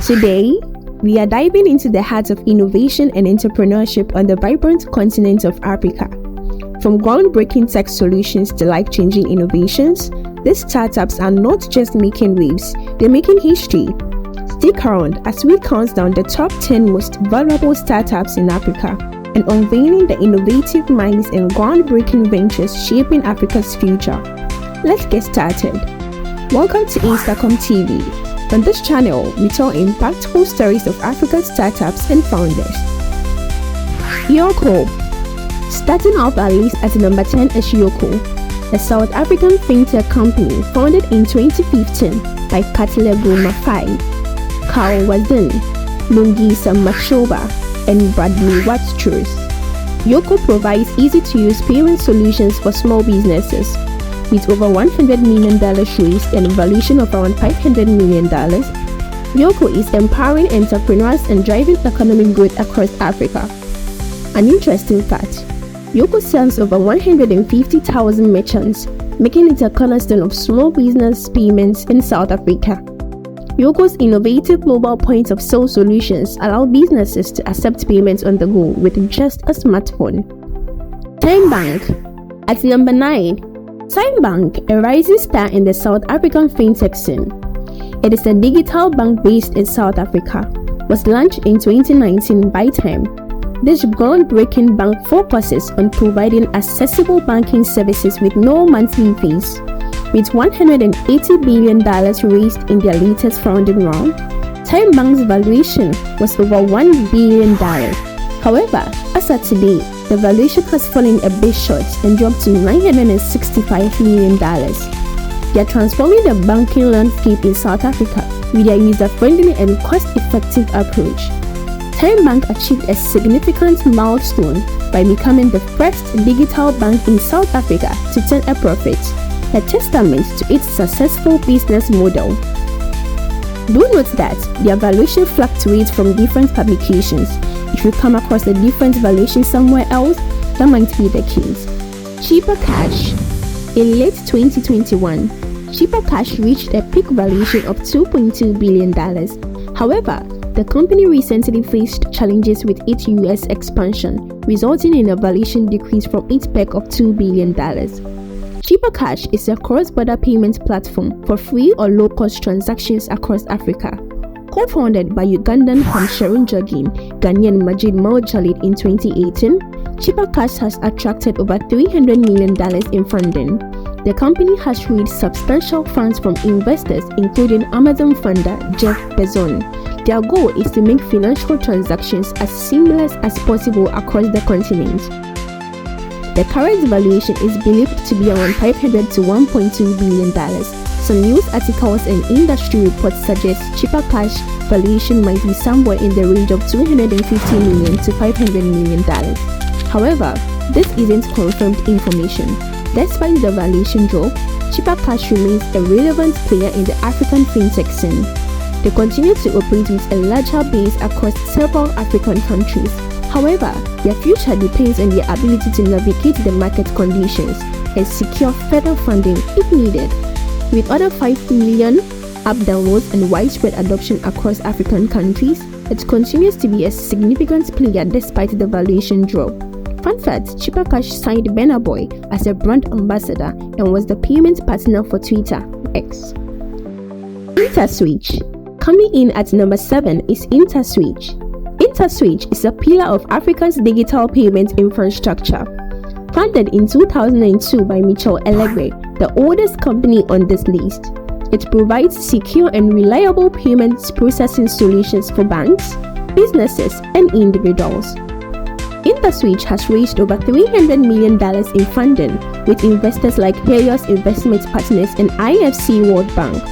Today, we are diving into the heart of innovation and entrepreneurship on the vibrant continent of Africa. From groundbreaking tech solutions to life-changing innovations, these startups are not just making waves, they're making history. Stick around as we count down the top 10 most valuable startups in Africa and unveiling the innovative minds and groundbreaking ventures shaping Africa's future. Let's get started. Welcome to Instacom TV. On this channel, we tell impactful stories of African startups and founders. Yoco. Starting off our list at number 10 is Yoco, a South African Fintech company founded in 2015 by Katlego Mafai, Carl Wazin, Lungisa Machoba, and Bradley Wattstrus. Yoco provides easy-to-use payment solutions for small businesses. With over $100 million raised and a valuation of around $500 million, Yoco is empowering entrepreneurs and driving economic growth across Africa. An interesting fact, Yoco serves over 150,000 merchants, making it a cornerstone of small business payments in South Africa. Yoco's innovative mobile point-of-sale solutions allow businesses to accept payments on the go with just a smartphone. TymeBank. At number 9, TymeBank, a rising star in the South African fintech scene. It is a digital bank based in South Africa, was launched in 2019 by Time. This groundbreaking bank focuses on providing accessible banking services with no monthly fees. With $180 billion raised in their latest funding round, TymeBank's valuation was over $1 billion. However, as of today, the valuation has fallen a bit short and dropped to $965 million. They are transforming the banking landscape in South Africa with their user-friendly and cost-effective approach. TymeBank achieved a significant milestone by becoming the first digital bank in South Africa to turn a profit, a testament to its successful business model. Do note that their valuation fluctuates from different publications. If you come across a different valuation somewhere else, that might be the case. Cheaper Cash. In late 2021, Cheaper Cash reached a peak valuation of $2.2 billion. However, the company recently faced challenges with its US expansion, resulting in a valuation decrease from its peak of $2 billion. Cheaper Cash is a cross-border payment platform for free or low-cost transactions across Africa. Co-founded by Ugandan Hamsharin Jogin, Ghanaian Majid Maujalid in 2018, Cheaper Cash has attracted over $300 million in funding. The company has raised substantial funds from investors including Amazon founder Jeff Bezos. Their goal is to make financial transactions as seamless as possible across the continent. The current valuation is believed to be around $500 to $1.2 billion. Some news articles and industry reports suggest Cheaper Cash valuation might be somewhere in the range of $250 million to $500 million. However, this isn't confirmed information. Despite the valuation drop, Cheaper Cash remains a relevant player in the African fintech scene. They continue to operate with a larger base across several African countries. However, their future depends on their ability to navigate the market conditions and secure further funding if needed. With over 5 million app downloads and widespread adoption across African countries, it continues to be a significant player despite the valuation drop. Fun fact, Cheaper Cash signed Burna Boy as a brand ambassador and was the payment partner for Twitter X. InterSwitch. Coming in at number 7 is InterSwitch. InterSwitch is a pillar of Africa's digital payment infrastructure. Founded in 2002 by Michel Elegbe, the oldest company on this list, it provides secure and reliable payments processing solutions for banks, businesses, and individuals. InterSwitch has raised over $300 million in funding with investors like Helios Investment Partners and IFC World Bank.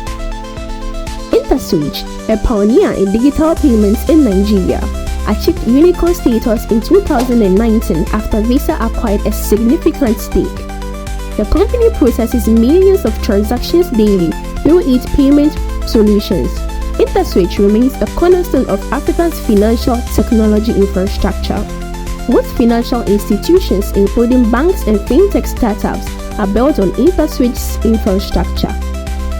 InterSwitch, a pioneer in digital payments in Nigeria, achieved unicorn status in 2019 after Visa acquired a significant stake. The company processes millions of transactions daily through its payment solutions. InterSwitch remains a cornerstone of Africa's financial technology infrastructure. Most financial institutions, including banks and fintech startups, are built on InterSwitch's infrastructure.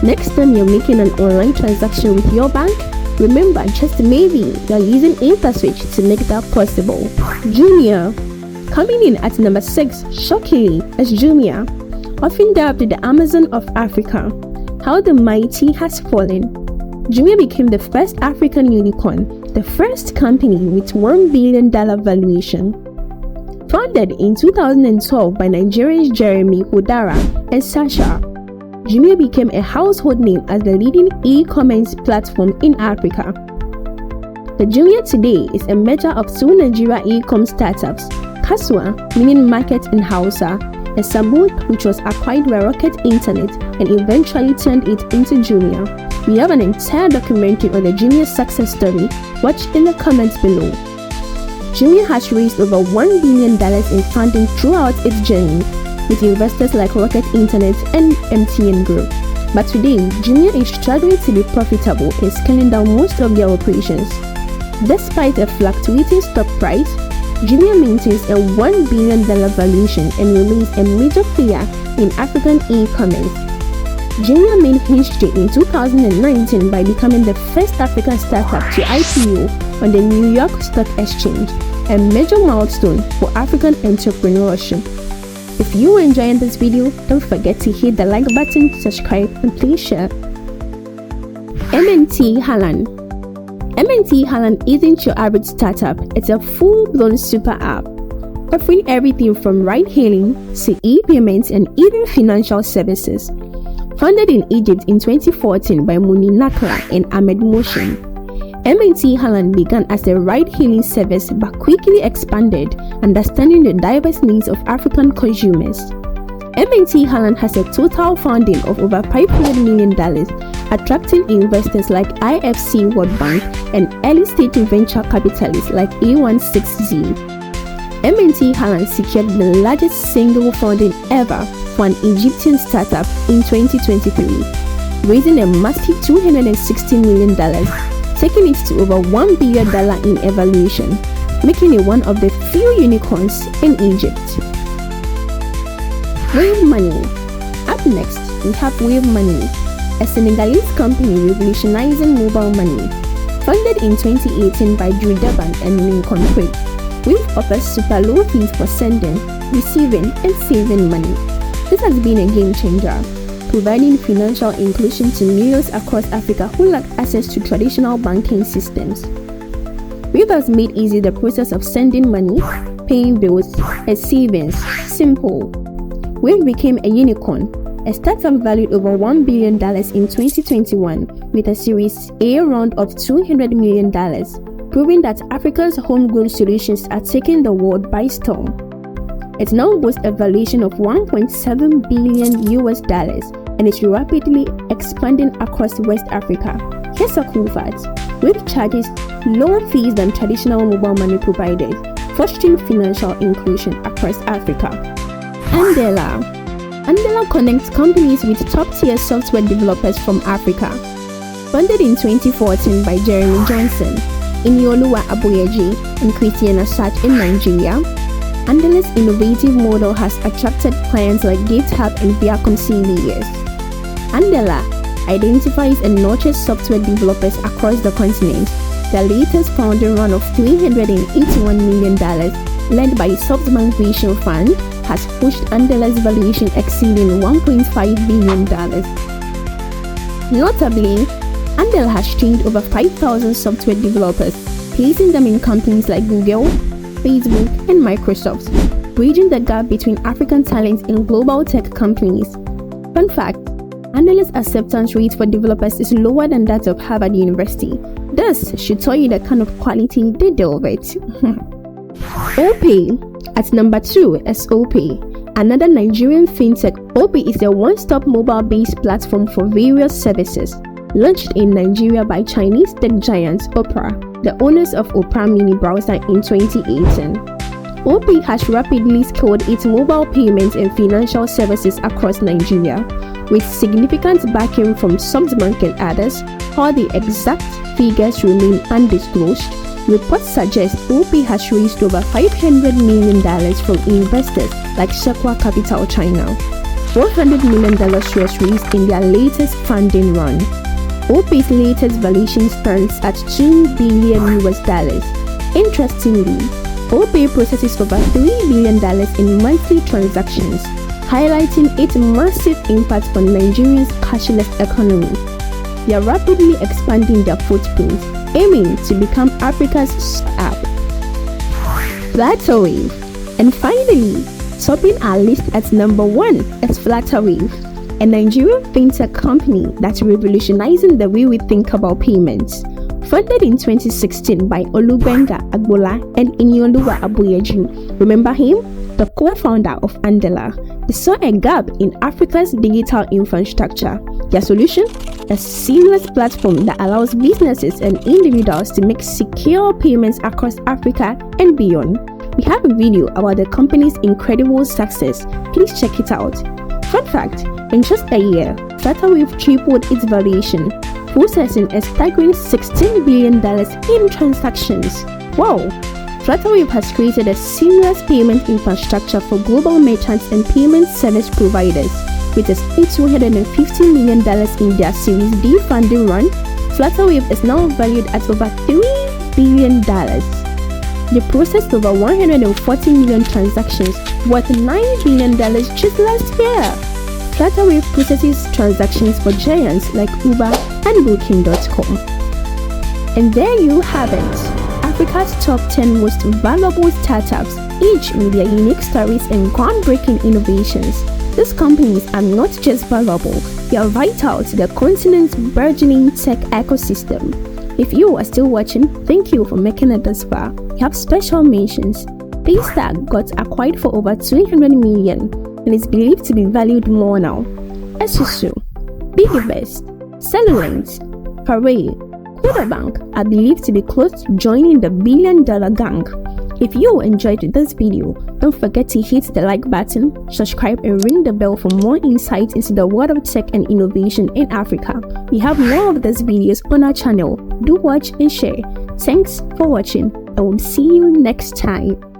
Next time you're making an online transaction with your bank, Remember, just maybe, you're using InterSwitch to make that possible. Jumia. Coming in at number 6, shockingly, is Jumia, often dubbed the Amazon of Africa. How the mighty has fallen. Jumia became the first African unicorn, the first company with $1 billion valuation. Founded in 2012 by Nigerians Jeremy Hodara and Sasha, Jumia became a household name as the leading e-commerce platform in Africa. The Jumia today is a merger of two Nigerian e-com startups, Kaswa, meaning market in Hausa, and Samud, which was acquired by Rocket Internet and eventually turned it into Jumia. We have an entire documentary on the Jumia success story. Watch in the comments below. Jumia has raised over $1 billion in funding throughout its journey, with investors like Rocket Internet and MTN Group. But today, Jumia is struggling to be profitable and scaling down most of their operations. Despite a fluctuating stock price, Jumia maintains a $1 billion valuation and remains a major player in African e-commerce. Jumia made history in 2019 by becoming the first African startup to IPO on the New York Stock Exchange, a major milestone for African entrepreneurship. If you are enjoying this video, don't forget to hit the like button, subscribe, and please share. MNT Haaland. MNT Haaland isn't your average startup, it's a full-blown super app, offering everything from ride-hailing to e-payments and even financial services. Founded in Egypt in 2014 by Muni Nakla and Ahmed Motion, MNT Haaland began as a ride-hailing service but quickly expanded, understanding the diverse needs of African consumers. MNT Haaland has a total funding of over $500 million, attracting investors like IFC World Bank and early-stage venture capitalists like A16Z. MNT Haaland secured the largest single funding ever for an Egyptian startup in 2023, raising a massive $260 million, taking it to over $1 billion in evaluation, making it one of the few unicorns in Egypt. Wave Money. Up next, we have Wave Money, a Senegalese company revolutionizing mobile money. Founded in 2018 by Drew Deban and Lincoln Craig, Wave offers super low fees for sending, receiving, and saving money. This has been a game changer, providing financial inclusion to millions across Africa who lack access to traditional banking systems. Wave has made easy the process of sending money, paying bills, and savings simple. Wave became a unicorn, a startup valued over $1 billion in 2021 with a Series A round of $200 million, proving that Africa's homegrown solutions are taking the world by storm. It now boasts a valuation of $1.7 billion and is rapidly expanding across West Africa. Here's a cool fact: Wave charges lower fees than traditional mobile money providers, fostering financial inclusion across Africa. Andela connects companies with top-tier software developers from Africa. Founded in 2014 by Jeremy Johnson, Inioluwa Aboyeji, and Christian Asad in Nigeria, Andela's innovative model has attracted clients like GitHub and Viacom years. Andela identifies and nurtures software developers across the continent. The latest funding round of $381 million, led by SoftBank Vision Fund, has pushed Andela's valuation exceeding $1.5 billion. Notably, Andela has trained over 5,000 software developers, placing them in companies like Google, Facebook, and Microsoft, bridging the gap between African talent and global tech companies. Fun fact: Andela's acceptance rate for developers is lower than that of Harvard University. This should tell you the kind of quality they deal with. OPay. At number 2 is OPay, another Nigerian fintech. OPay is a one-stop mobile-based platform for various services. Launched in Nigeria by Chinese tech giant Opera, the owners of Opera Mini Browser in 2018. OPay has rapidly scaled its mobile payments and financial services across Nigeria, with significant backing from SoftBank and others. While the exact figures remain undisclosed, reports suggest OPay has raised over $500 million from investors like Sequoia Capital China. $100 million was raised in their latest funding run. Opay's latest valuation stands at $2 billion US. Interestingly, Opay processes over $3 billion in monthly transactions, highlighting its massive impact on Nigeria's cashless economy. They are rapidly expanding their footprint, aiming to become Africa's app. Flutterwave. And finally, topping our list at number 1 is Flutterwave, a Nigerian fintech company that's revolutionizing the way we think about payments. Founded in 2016 by Olubenga Agbola and Inyoluwa Aboyeji, remember him? The co-founder of Andela. They saw a gap in Africa's digital infrastructure. Their solution? A seamless platform that allows businesses and individuals to make secure payments across Africa and beyond. We have a video about the company's incredible success. Please check it out. Fun fact, in just a year, Flutterwave tripled its valuation, processing a staggering $16 billion in transactions. Wow! Flutterwave has created a seamless payment infrastructure for global merchants and payment service providers. With its $850 million in their Series D funding run, Flutterwave is now valued at over $3 billion. They processed over 140 million transactions worth $9 billion just last year. Flutterwave processes transactions for giants like Uber and Booking.com. And there you have it, Africa's top 10 most valuable startups, each with their unique stories and groundbreaking innovations. These companies are not just valuable, they are vital to the continent's burgeoning tech ecosystem. If you are still watching, thank you for making it this far. We have special mentions. Paystack got acquired for over $200 million and is believed to be valued more now. Esusu, Bigibest, Cellulent, Parade, Bank are believed to be close to joining the billion-dollar gang. If you enjoyed this video, don't forget to hit the like button, subscribe and ring the bell for more insights into the world of tech and innovation in Africa. We have more of these videos on our channel. Do watch and share. Thanks for watching and we'll see you next time.